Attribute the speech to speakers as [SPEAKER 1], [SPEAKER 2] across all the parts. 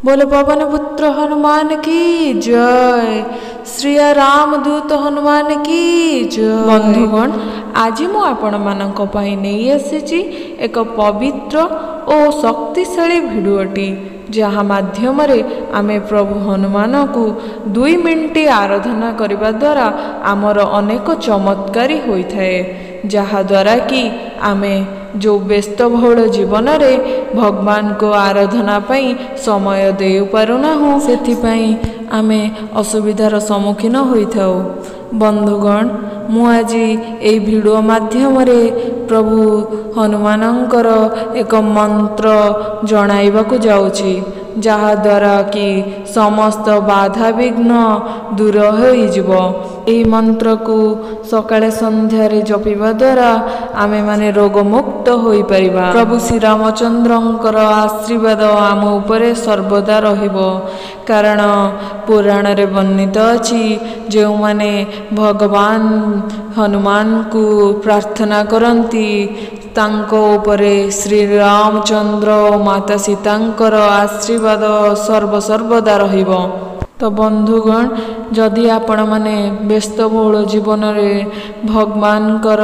[SPEAKER 1] बोलो पवन पुत्र हनुमान की जय। श्री रामदूत हनुमान की जय। बंधुगण, आज मु आपण मानक पई नहीं आसीची एक पवित्र और शक्तिशाली भिडियोटी जहाँ माध्यम आमे प्रभु हनुमान को 2 मिनट आराधना करने द्वारा आमर अनेक चमत्कारी होता है, जहाँ द्वारा कि आमे जो व्यस्तबहुल जीवन रे भगवान को आराधना पाई समय दे पारुना हूँ, सेथिपाई आमे असुविधार सम्मुखीन होइथाउ। बंधुगण, मु आज ए भिडियो माध्यम रे प्रभु हनुमानंकर एक मंत्र जणाइबाकु जाउछि, जहा द्वारा कि समस्त बाधा विघ्न दूर होइजिवो। एही मंत्र को सकाळे संध्यारे जपिबा द्वारा आमे माने रोग मुक्त होई परिबा। प्रभु श्री रामचंद्रंकर आशीर्वाद आम उपरे सर्वदा रहिबो, कारण पुराण रे वर्णित अछि जो माने भगवान हनुमान को प्रार्थना करंती तांको उपरे श्री रामचंद्र माता सीतांकर आशीर्वाद सर्वदा रहिबो। तो बंधुगण, जदि आपण माने व्यस्तबहुल जीवन में भगवानकर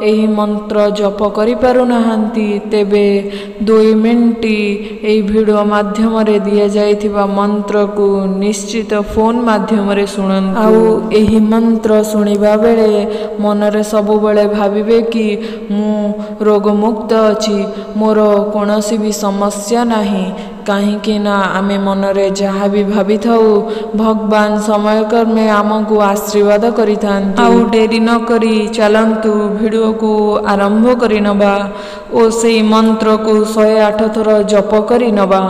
[SPEAKER 1] एही मंत्र जप करि पारु नाहंती, तेबे 2 मिनट एही भिडियो माध्यम रे दिया जाइथिबा मंत्र को निश्चित फोन माध्यम रे सुनन। आउ एही मंत्र सुनिबा बेले मनरे सबु बेले भाबिबे कि मु रोग मुक्त अछि, मोर कोनोसी भी समस्या नाही। कहीं ना आमे मनरे जहाँ भी भावी थाउ भगवान समय क्रमे आमको आशीर्वाद करिथांती। आउ डेरी न करी चलंतु भिडियो को आरंभ करि नबा ओ से मंत्र को 108 थर जप करि नबा।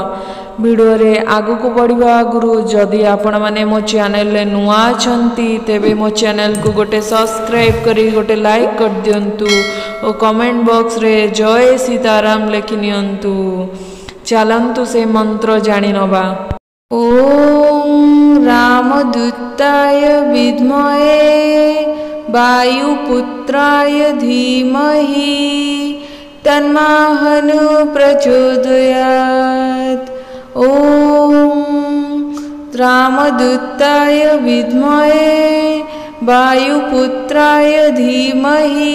[SPEAKER 1] भिडियो रे आगु को बढ़िबा आगुरु जदि आपण माने मो चैनल ले नुआ अछंती, तेबे मो चैनल को गोटे सब्सक्राइब करी गोटे लाइक कर दियंतु और कमेंट बॉक्स रे जय सीताराम लिखि नियंतु। चलंतु से मंत्र जानी नबा। ओम रामदूताय विद्महे वायुपुत्राय धीमहि तन्नः हनु प्रचोदयात्। ओम रामदूताय विद्महे वायुपुत्राय धीमहि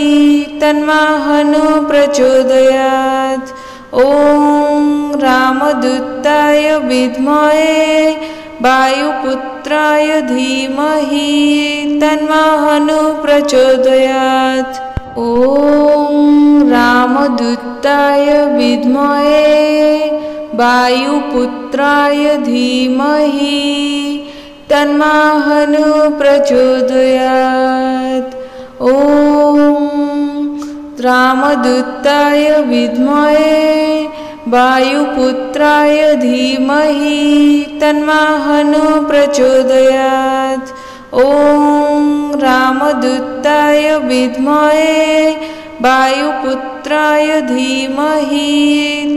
[SPEAKER 1] तन्नः हनु प्रचोदयात्। ओम रामदूताय विद्महे वायुपुत्राय धीमहि तन्नः हनु प्रचोदयात्। ओम रामदूताय विद्महे वायुपुत्राय धीमहि तन्नः हनु प्रचोदयात्। ओम रामदूताय विद्महे वायुपुत्राय धीमहि तन्नः हनु प्रचोदयात्। ओम रामदूताय विद्महे वायुपुत्राय धीमहि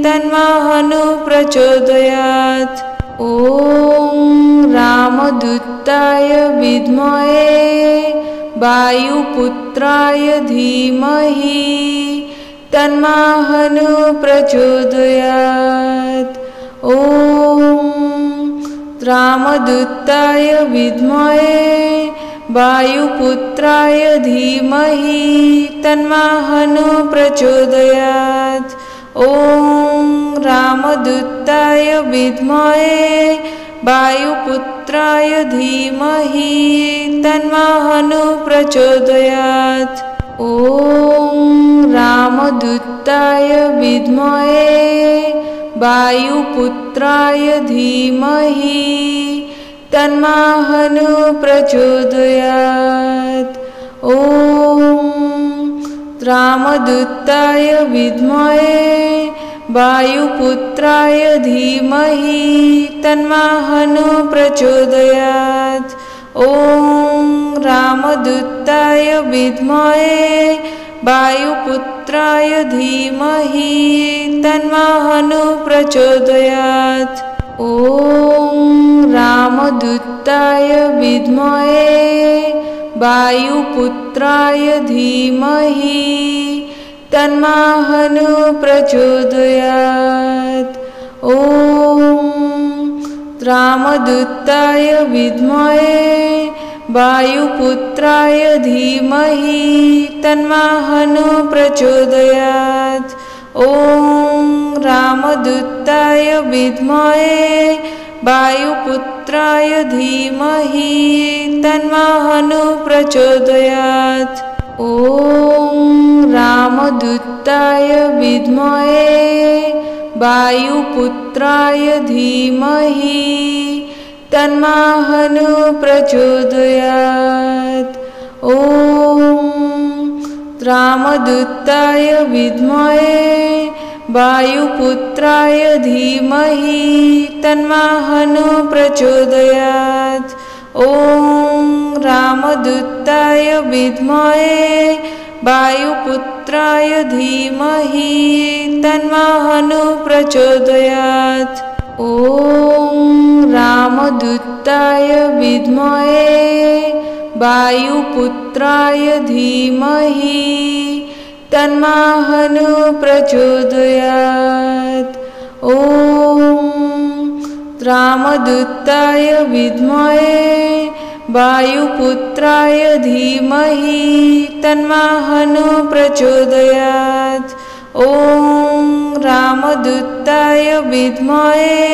[SPEAKER 1] तन्नः हनु प्रचोदयात्। ओम रामदूताय विद्महे वायुपुत्राय धीमहि तन्नः हनु प्रचोदयात्। ओम रामदूताय विद्महे वायुपुत्राय धीमहि तन्नः हनु प्रचोदयात्। ओम रामदूताय विद्महे वायुपुत्राय धीमहि तन्नः हनु प्रचोदयात्। ओम रामदूताय विद्महे वायुपुत्राय धीमहि तन्नः हनु प्रचोदयात्। ओम रामदूताय विद्महे वायुपुत्राय धीमहि तन्नः हनु प्रचोदयात्। ओम रामदूताय विद्महे वायुपुत्राय धीमहि तन्नः हनु प्रचोदयात्। ओम रामदूताय विद्महे वायुपुत्राय धीमहि तन्नः हनु प्रचोदयात्। ओम रामदूताय विद्महे वायुपुत्राय धीमहि तन्नाहनु प्रचोदयात्। ॐ रामदूताय विद्महे वायुपुत्राय धीमहि तन्नाहनु प्रचोदयात्। ॐ रामदूताय विद्महे वायुपुत्राय धीमहि तन्नाहनु प्रचोदयात्। ॐ रामदूताय विद्महे वायुपुत्राय धीमहि तन्नाहनु प्रचोदयात्। ॐ रामदूताय विद्महे वायुपुत्राय धीमहि तन्नाहनु प्रचोदयात्। ॐ रामदूताय विद्महे वायुपुत्राय धीमहि तन्नाहनु प्रचोदयात्। ॐ रामदूताय विद्महे वायुपुत्राय धीमहि तन्नाहनु प्रचोदयात्। ॐ रामदूताय विद्महे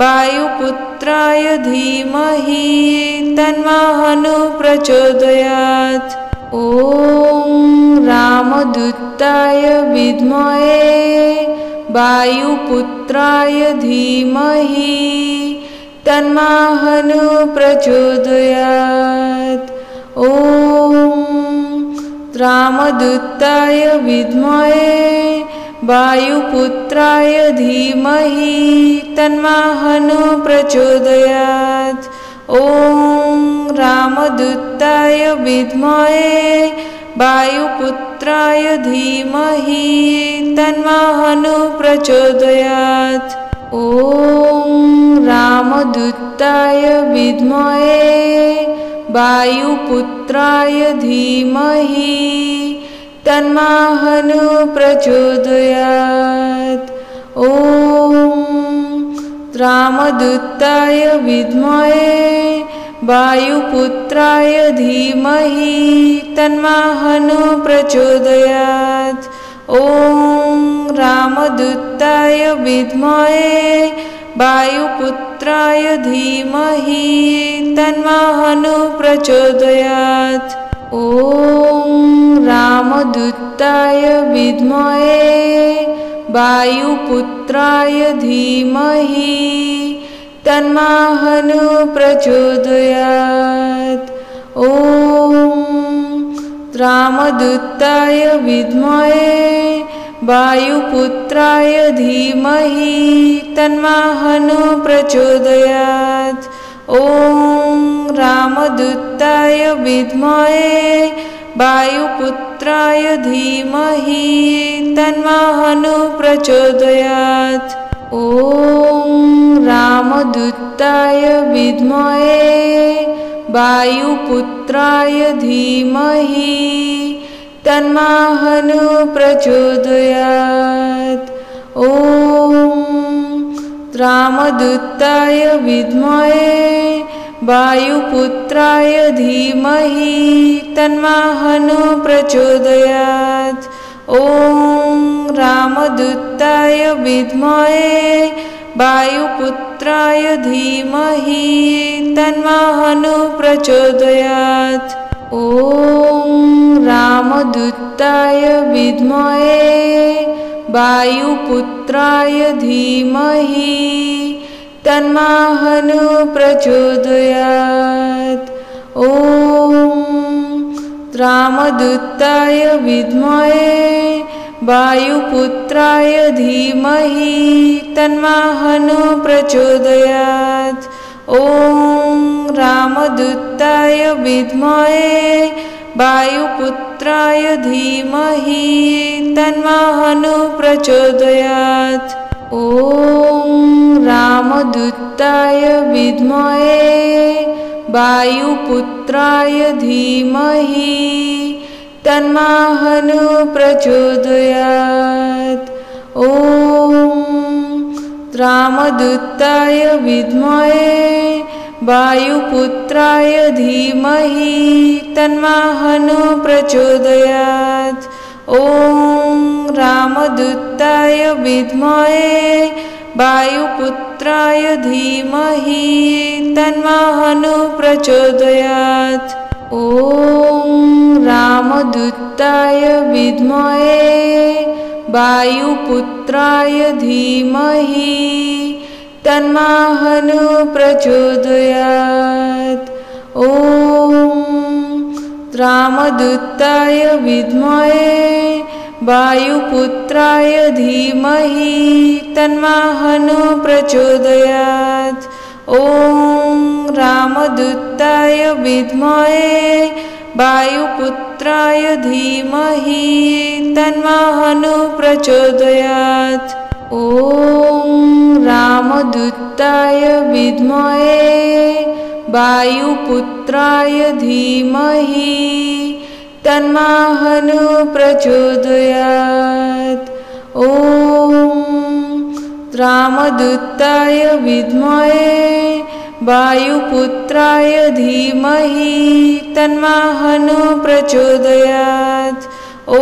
[SPEAKER 1] वायुपुत्राय धीमहि तन्नाहनु प्रचोदयात्। ॐ रामदूताय विद्महे वायुपुत्राय धीमहि तन्नाहनु प्रचोदयात्। ॐ रामदूताय विद्महे वायुपुत्राय धीमहि तन्नाहनु प्रचोदयात्। ॐ रामदूताय विद्महे वायुपुत्राय धीमहि तन्नाहनु प्रचोदयात्। ॐ रामदूताय विद्महे वायुपुत्राय धीमहि तन्नाहनु प्रचोदयात्। ॐ रामदूताय विद्महे वायुपुत्राय धीमहि तन्नाहनु प्रचोदयात्। ॐ रामदूताय विद्महे वायुपुत्राय धीमहि तन्नाहनु प्रचोदयात्। ॐ रामदूताय विद्महे वायुपुत्राय धीमहि तन्नाहनु प्रचोदयात्। ॐ रामदूताय विद्महे वायुपुत्राय धीमहि तन्नाहनु प्रचोदयात्। ॐ रामदूताय विद्महे वायुपुत्राय धीमहि तन्नाहनु प्रचोदयात्। ॐ रामदूताय विद्महे वायुपुत्राय धीमहि तन्नाहनु प्रचोदयात्। ॐ रामदूताय विद्महे वायुपुत्राय धीमहि तन्नाहनु प्रचोदयात्। ॐ रामदूताय विद्महे वायुपुत्राय धीमहि तन्नाहनु प्रचोदयात्। ॐ रामदूताय विद्महे वायुपुत्राय धीमहि तन्नाहनु प्रचोदयात्। ॐ रामदूताय विद्महे वायुपुत्राय धीमहि तन्नाहनु प्रचोदयात्। ॐ रामदूताय विद्महे वायुपुत्राय धीमहि तन्नाहनु प्रचोदयात्। ॐ रामदूताय विद्महे वायुपुत्राय धीमहि तन्नाहनु प्रचोदयात्। ॐ रामदूताय विद्महे वायुपुत्राय धीमहि तन्नः प्रचोदयात्। ॐ रामदूताय विद्महे वायुपुत्राय धीमहि तन्नः प्रचोदयात्। ॐ रामदूताय विद्महे वायुपुत्राय धीमहि तन्नः प्रचोदयात्। ॐ रामदूताय विद्महे वायुपुत्राय धीमहि तन्नः प्रचोदयात्। ॐ रामदूताय विद्महे वायुपुत्राय धीमहि तन्नः प्रचोदयात्। ॐ रामदूताय विद्महे वायुपुत्राय धीमहि तन्नः प्रचोदयात्। ॐ रामदूताय विद्महे वायुपुत्राय धीमहि तन्नः प्रचोदयात्। ॐ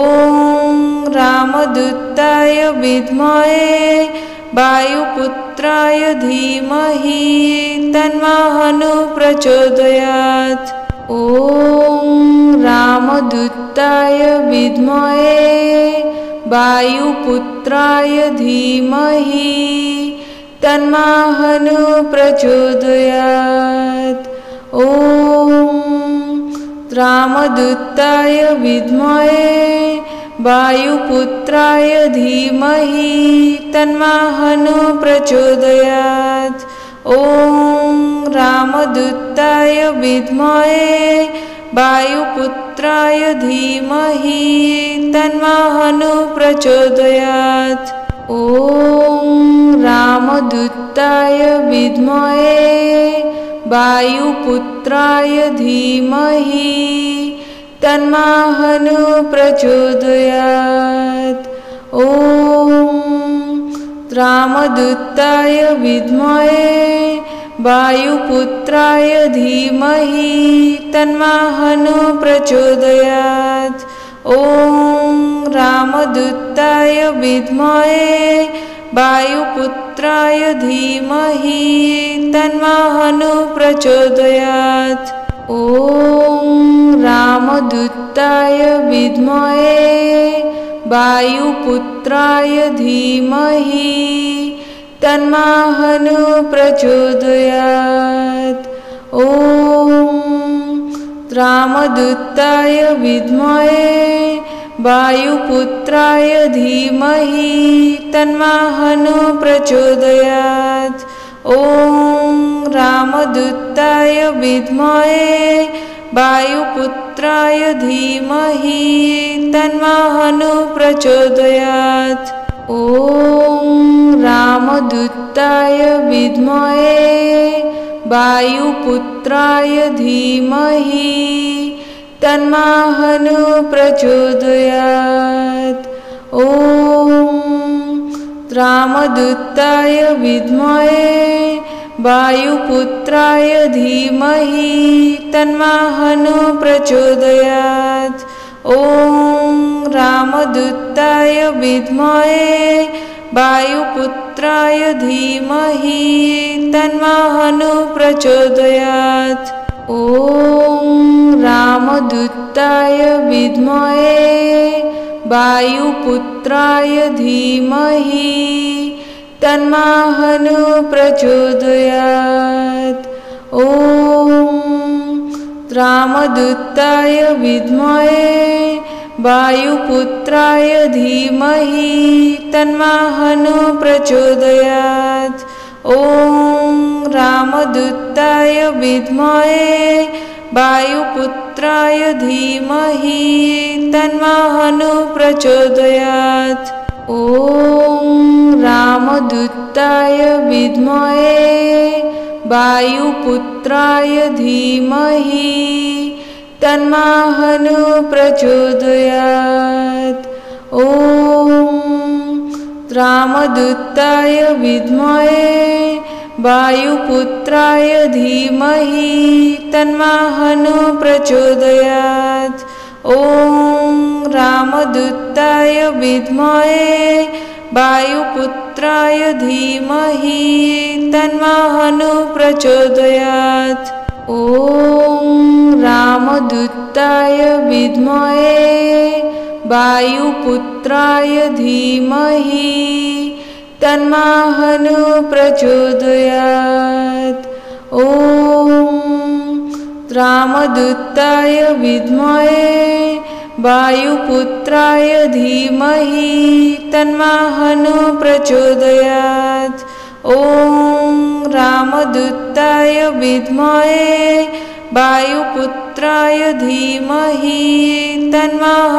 [SPEAKER 1] रामदूताय विद्महे वायुपुत्राय धीमहि तन्नः प्रचोदयात्। ॐ रामदूताय विद्महे वायुपुत्राय धीमहि तन्नः प्रचोदयात्। ॐ रामदूताय विद्महे वायुपुत्राय धीमहि तन्नः प्रचोदयात्। ॐ रामदूताय विद्महे वायुपुत्राय धीमहि तन्नः प्रचोदयात्। ॐ रामदूताय विद्महे वायुपुत्राय धीमहि तन्नः प्रचोदयात्। ॐ रामदूताय विद्महे वायुपुत्राय धीमहि तन्नः प्रचोदयात्। ॐ रामदूताय विद्महे वायुपुत्राय धीमहि तन्नः प्रचोदयात्। ॐ रामदूताय विद्महे वायुपुत्राय धीमहि तन्नः प्रचोदयात्। ॐ रामदूताय विद्महे वायुपुत्राय धीमहि तन्नः प्रचोदयात्। ॐ रामदूताय विद्महे वायुपुत्राय धीमहि तन्नः प्रचोदयात्। ॐ रामदूताय विद्महे वायुपुत्राय धीमहि तन्नः प्रचोदयात्। ॐ रामदूताय विद्महे वायुपुत्राय धीमहि तन्नः प्रचोदयात्। ॐ रामदूताय विद्महे वायुपुत्राय धीमहि तन्नः प्रचोदयात्। ॐ रामदूताय विद्महे वायुपुत्राय धीमहि तन्नः प्रचोदयात्। ॐ रामदूताय विद्महे वायुपुत्राय धीमहि तन्नः प्रचोदयात्। ॐ रामदूताय विद्महे वायुपुत्राय धीमहि तन्नः प्रचोदयात्। ॐ रामदूताय विद्महे वायुपुत्राय धीमहि तन्नः प्रचोदयात्। ॐ रामदूताय विद्महे वायुपुत्राय धीमहि तन्नः प्रचोदयात्। ॐ रामदूताय विद्महे वायुपुत्राय धीमहि तन्नः प्रचोदयात्। ॐ रामदूताय विद्महे वायुपुत्राय धीमहि तन्नः प्रचोदयात्। ॐ रामदूताय विद्महे वायुपुत्राय धीमहि तन्नः प्रचोदयात्। ॐ रामदूताय विद्महे वायुपुत्राय धीमहि तन्नः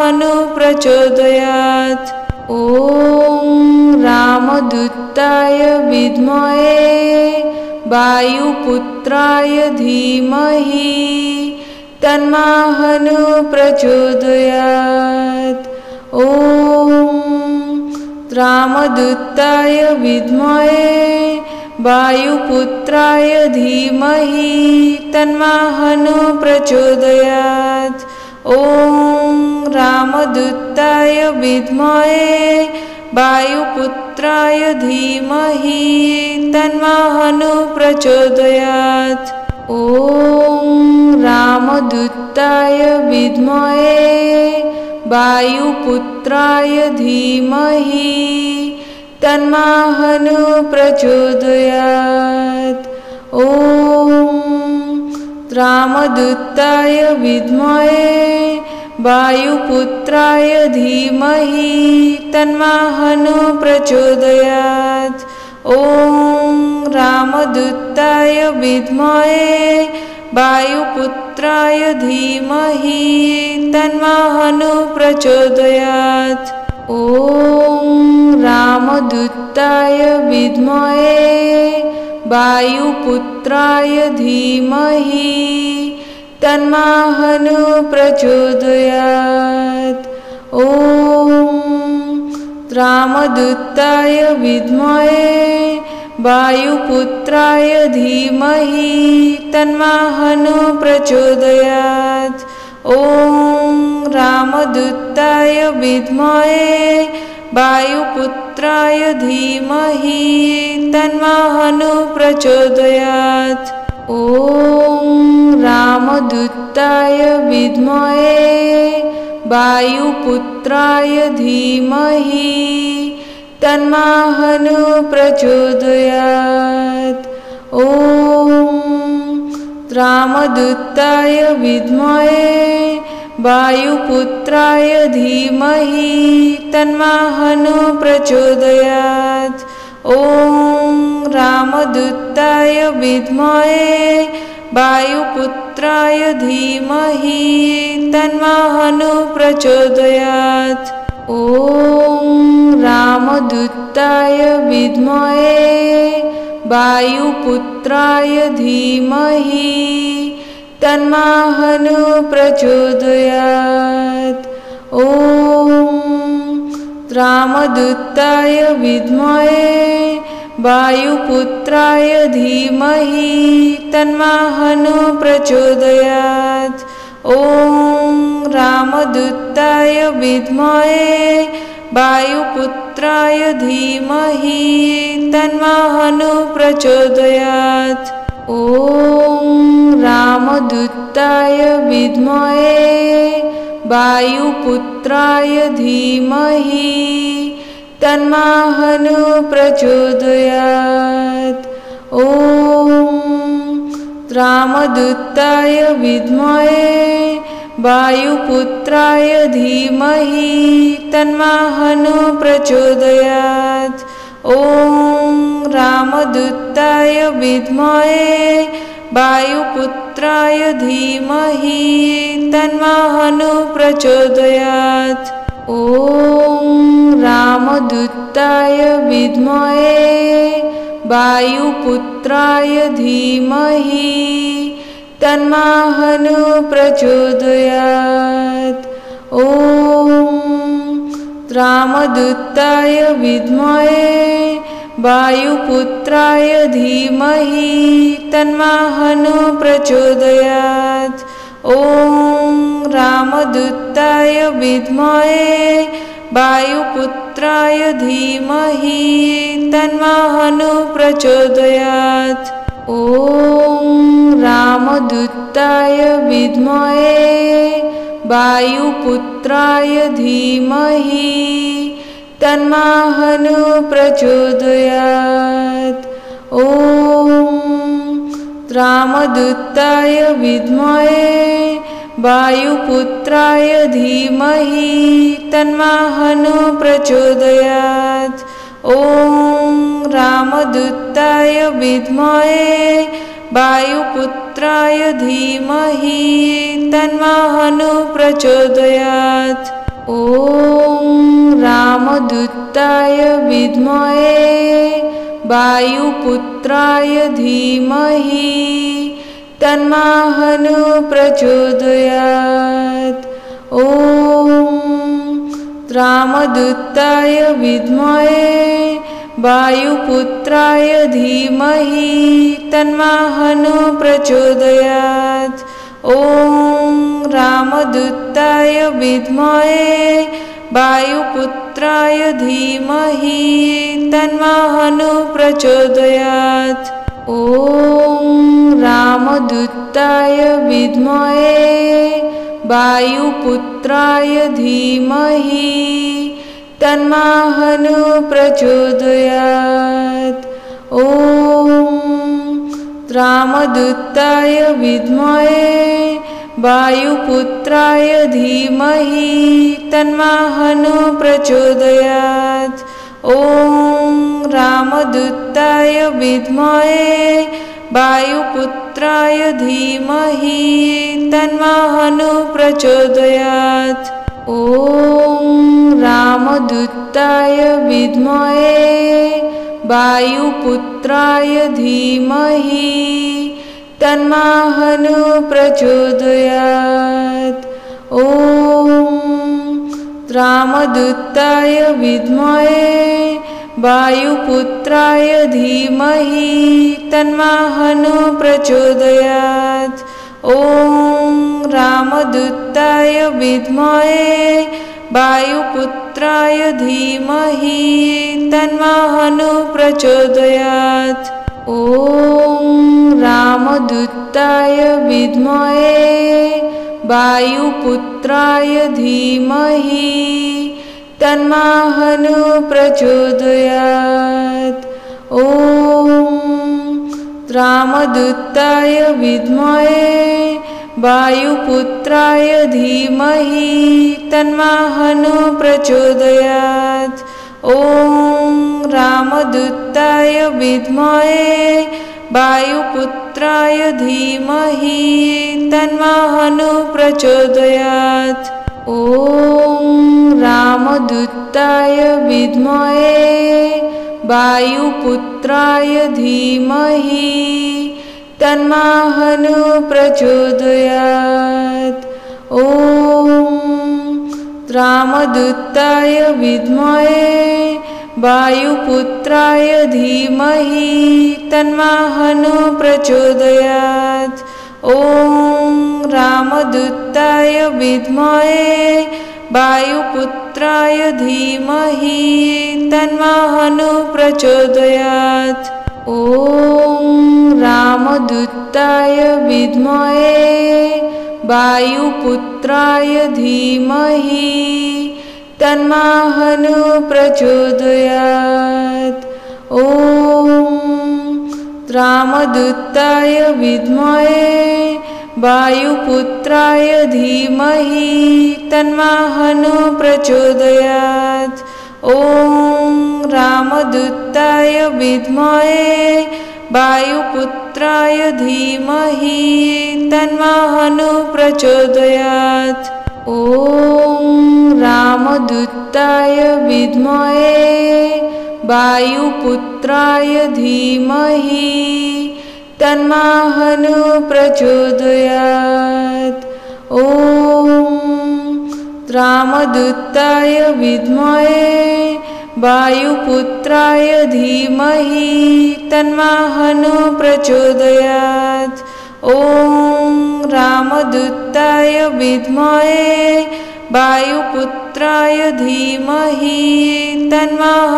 [SPEAKER 1] प्रचोदयात्। ॐ रामदूताय विद्महे वायुपुत्राय धीमहि तन्नः प्रचोदयात्। ॐ रामदूताय विद्महे वायुपुत्राय धीमहि तन्नः प्रचोदयात्। ॐ रामदूताय विद्महे वायुपुत्राय धीमहि तन्नः प्रचोदयात्। ॐ रामदूताय विद्महे वायुपुत्राय धीमहि तन्नः प्रचोदयात्। ॐ रामदूताय विद्महे वायुपुत्राय धीमहि तन्नः प्रचोदयात्। ॐ रामदूताय विद्महे वायुपुत्राय धीमहि तन्नः प्रचोदयात्। ॐ रामदूताय विद्महे वायुपुत्राय धीमहि तन्नः प्रचोदयात्। ॐ रामदूताय विद्महे वायुपुत्राय धीमहि तन्नः प्रचोदयात्। ॐ रामदूताय विद्महे वायुपुत्राय धीमहि तन्नः प्रचोदयात्। ॐ रामदूताय विद्महे वायुपुत्राय धीमहि तन्नः प्रचोदयात्। ॐ रामदूताय विद्महे वायुपुत्राय धीमहि तन्नः प्रचोदयात्। ॐ रामदूताय विद्महे वायुपुत्राय धीमहि तन्नः प्रचोदयात्। ॐ रामदूताय विद्महे वायुपुत्राय धीमहि तन्नः प्रचोदयात्। ॐ रामदूताय विद्महे वायुपुत्राय धीमहि तन्नः प्रचोदयात्। ॐ रामदूताय विद्महे वायुपुत्राय धीमहि तन्नः प्रचोदयात्। ॐ रामदूताय विद्महे वायुपुत्राय धीमहि तन्नः प्रचोदयात्। ॐ रामदूताय विद्महे वायुपुत्राय धीमहि तन्नः प्रचोदयात्। ॐ रामदूताय विद्महे वायुपुत्राय धीमहि तन्नः प्रचोदयात्। ॐ रामदूताय विद्महे वायुपुत्राय धीमहि तन्नः प्रचोदयात्। ॐ रामदूताय विद्महे वायुपुत्राय धीमहि तन्नः प्रचोदयात्। ॐ रामदूताय विद्महे वायुपुत्राय धीमहि तन्नः प्रचोदयात्। ॐ रामदूताय विद्महे वायुपुत्राय धीमहि तन्नः प्रचोदयात्। ॐ रामदूताय विद्महे वायुपुत्राय धीमहि तन्नः प्रचोदयात्। ॐ रामदूताय विद्महे वायुपुत्राय धीमहि तन्नः प्रचोदयात्। ॐ रामदूताय विद्महे वायुपुत्राय धीमहि तन्नः प्रचोदयात्। ॐ रामदूताय विद्महे वायुपुत्राय धीमहि तन्नः प्रचोदयात्। ॐ रामदूताय विद्महे वायुपुत्राय धीमहि तन्नः प्रचोदयात्। ॐ रामदूताय विद्महे वायुपुत्राय धीमहि तन्नः प्रचोदयात्। ॐ रामदूताय विद्महे वायुपुत्राय धीमहि तन्नः प्रचोदयात्। ॐ रामदूताय विद्महे वायुपुत्राय धीमहि तन्नः प्रचोदयात्। ॐ रामदूताय विद्महे वायुपुत्राय धीमहि तन्नः प्रचोदयात्। ॐ रामदूताय विद्महे वायुपुत्राय धीमहि तन्नः प्रचोदयात्। ॐ रामदूताय विद्महे वायुपुत्राय धीमहि तन्नः प्रचोदयात्। ॐ रामदूताय विद्महे वायुपुत्राय धीमहि तन्नः प्रचोदयात्। ॐ रामदूताय विद्महे वायुपुत्राय धीमहि तन्नः प्रचोदयात्। ॐ रामदूताय विद्महे वायुपुत्राय धीमहि तन्नः प्रचोदयात्। ॐ रामदूताय विद्महे वायुपुत्राय धीमहि तन्नः प्रचोदयात्। ॐ रामदूताय विद्महे वायुपुत्राय धीमहि तन्नः प्रचोदयात्। ॐ रामदूताय विद्महे वायुपुत्राय धीमहि तन्नः प्रचोदयात्। ॐ रामदूताय विद्महे वायुपुत्राय धीमहि तन्नः प्रचोदयात्। ॐ रामदूताय विद्महे वायुपुत्राय धीमहि तन्नः प्रचोदयात्। ॐ रामदूताय विद्महे वायुपुत्राय धीमहि तन्नः प्रचोदयात्। ॐ रामदूताय विद्महे वायुपुत्राय धीमहि तन्नः प्रचोदयात्। ॐ रामदूताय विद्महे वायुपुत्राय धीमहि तन्नः प्रचोदयात्। ॐ रामदूताय विद्महे वायुपुत्राय धीमहि तन्नः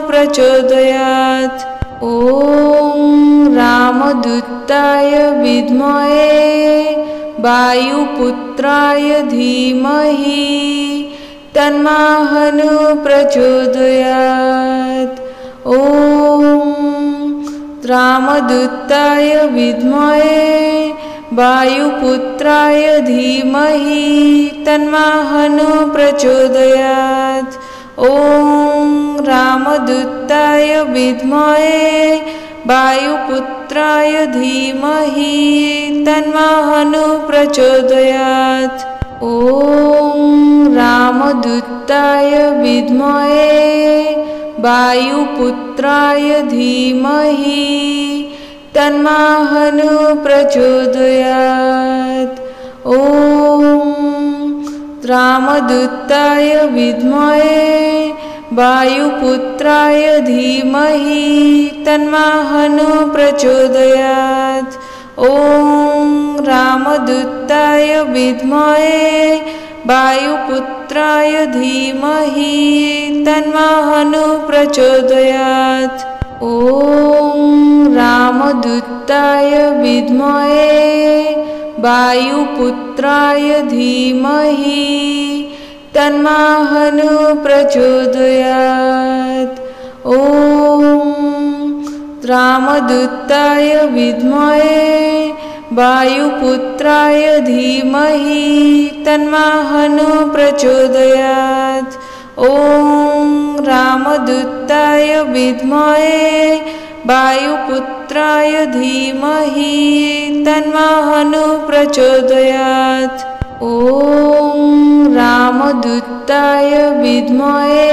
[SPEAKER 1] प्रचोदयात्। ॐ रामदूताय विद्महे वायुपुत्राय धीमहि तन्नः प्रचोदयात्। ॐ रामदूताय विद्महे वायुपुत्राय धीमहि तन्नः प्रचोदयात्। ॐ रामदूताय विद्महे वायुपुत्राय धीमहि तन्नः प्रचोदयात्। ॐ रामदूताय विद्महे वायुपुत्राय धीमहि तन्नः प्रचोदयात्। ॐ रामदूताय विद्महे वायुपुत्राय धीमहि तन्नः प्रचोदयात्। ॐ रामदूताय विद्महे वायुपुत्राय धीमहि तन्नः प्रचोदयात्। ॐ रामदूताय विद्महे वायुपुत्राय धीमहि तन्नः प्रचोदयात्। ॐ रामदूताय विद्महे वायुपुत्राय धीमहि तन्नः प्रचोदयात्। ॐ रामदूताय विद्महे वायुपुत्राय धीमहि तन्नः प्रचोदयात्। ॐ रामदूताय विद्महे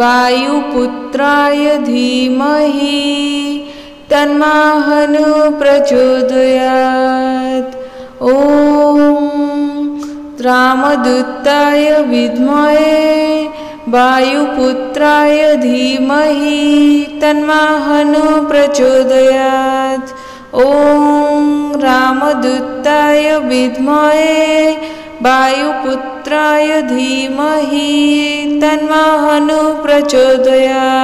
[SPEAKER 1] वायुपुत्राय धीमहि तन्नः प्रचोदयात्। ॐ रामदूताय विद्महे वायुपुत्राय धीमहि तन्नः प्रचोदयात्। ॐ रामदूताय विद्महे वायुपुत्राय धीमहि तन्नः प्रचोदयात्।